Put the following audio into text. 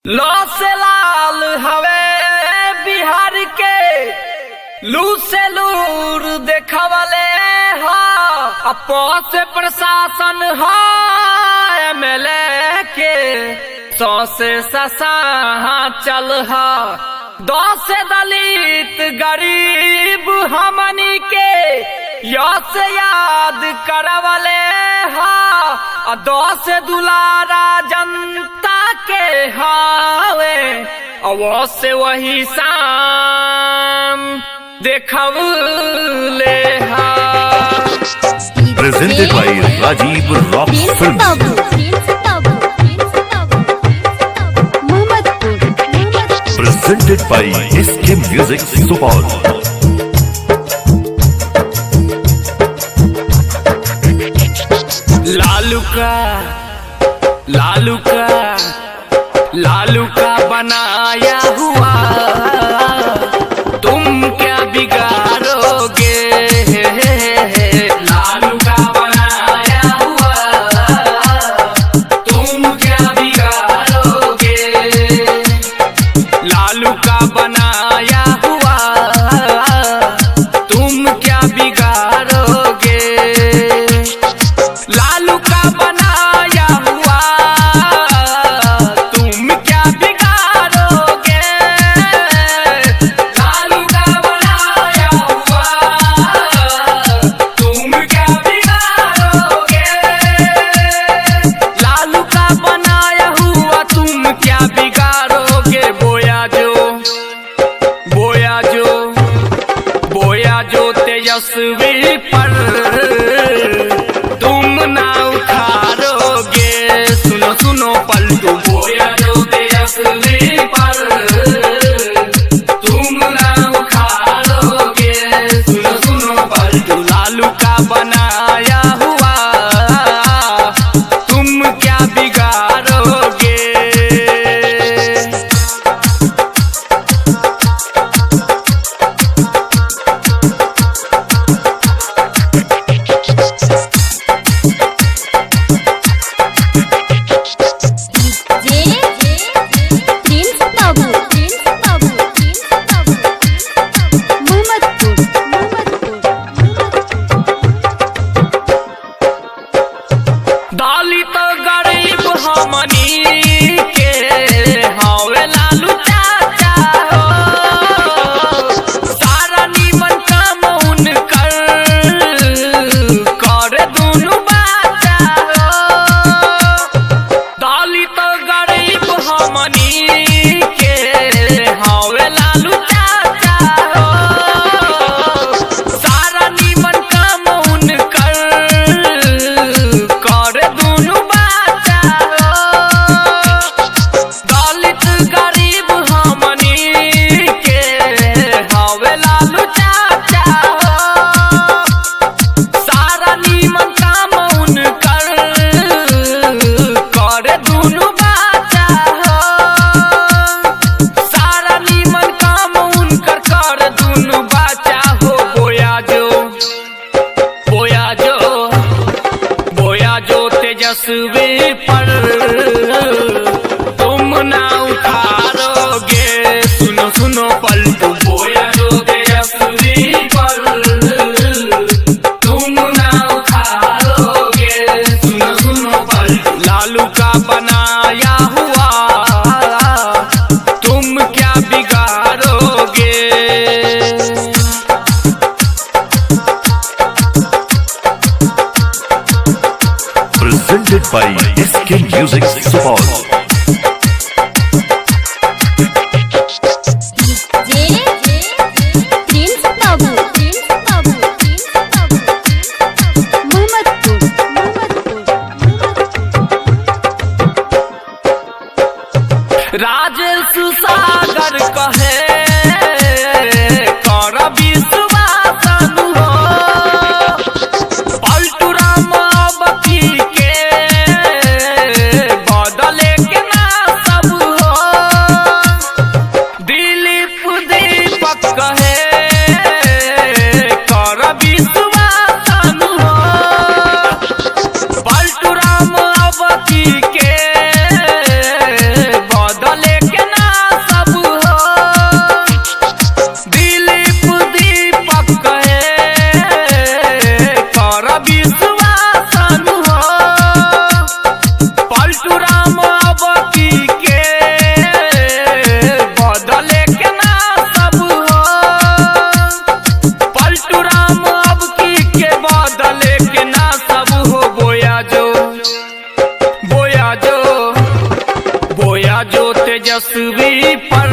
लो से लाल हवे बिहार के लू से लूर देखवले हा से प्रशासन हा एमएलए के सौ से ससा चल हा दो से दलित गरीब हमनी के या से याद करवले हा दो से दुलारा जनता के हावे अवो से वही शाम देखवले हा। Presented by Rajiv Rock Films. Presented by SK Music Support. Lalu का बनाया हुआ तुम क्या बिगाड़ोगे। लालू का बनाया हुआ तुम क्या बिगाड़ोगे। लालू का बनाया हुआ तुम क्या बिगाड़ोगे। लालू का बनाया हुआ तुम क्या बिगाड़ोगे। लालू का बनाया हुआ तुम क्या बिगाड़ोगे। लालू का बनाया हुआ तुम क्या बिगाड़ोगे। बोया जो तेजस्वी पर तुम ना उखाड़ोगे। सुनो सुनो पलटू बोया जो तेजस्वी पर तुम ना उखाड़ोगे। सुनो सुनो पलटू लालू का बनाया हुआ तुम क्या बिगाड़ोगे। दलित गरीब हमनी के हवे लालू चाचा हो। सारा नीमन काम उनकर करे दुनु बाचा हो। दलित गरीब हमनी के हवे लालू चाचा हो। सारा नीमन काम उनकर करे दुनु बाचा हो। दलित गरीब हमनी के हवे लालू चाचा हो। सारा नीमन काम उनकर करे दुनु बाचा हो। सारा नीमन काम उनकर करे दुनु बाचा हो। बोया जो तेजस्वी पर तुम ना उखाड़ोगे। सुनो सुनो पलटू बोया जो तेजस्वी पर तुम ना उखाड़ोगे। सुनो सुनो पलटू लालू का बनाया हुआ तुम क्या बिगाड़ोगे। Presented by SK Music Support. Rajesh सागर कहे कर विश्वासन हो। पलटू राम बकी के बदले के ना सब हो। दिलीप दीपक कहे कर विश्वासन हो। पलटू राम बकी के बदले राम अब की के बदले के ना सब हो। पलटू राम अब की के बदले के ना सब हो। बोया जो बोया जो बोया जो तेजस्वी पर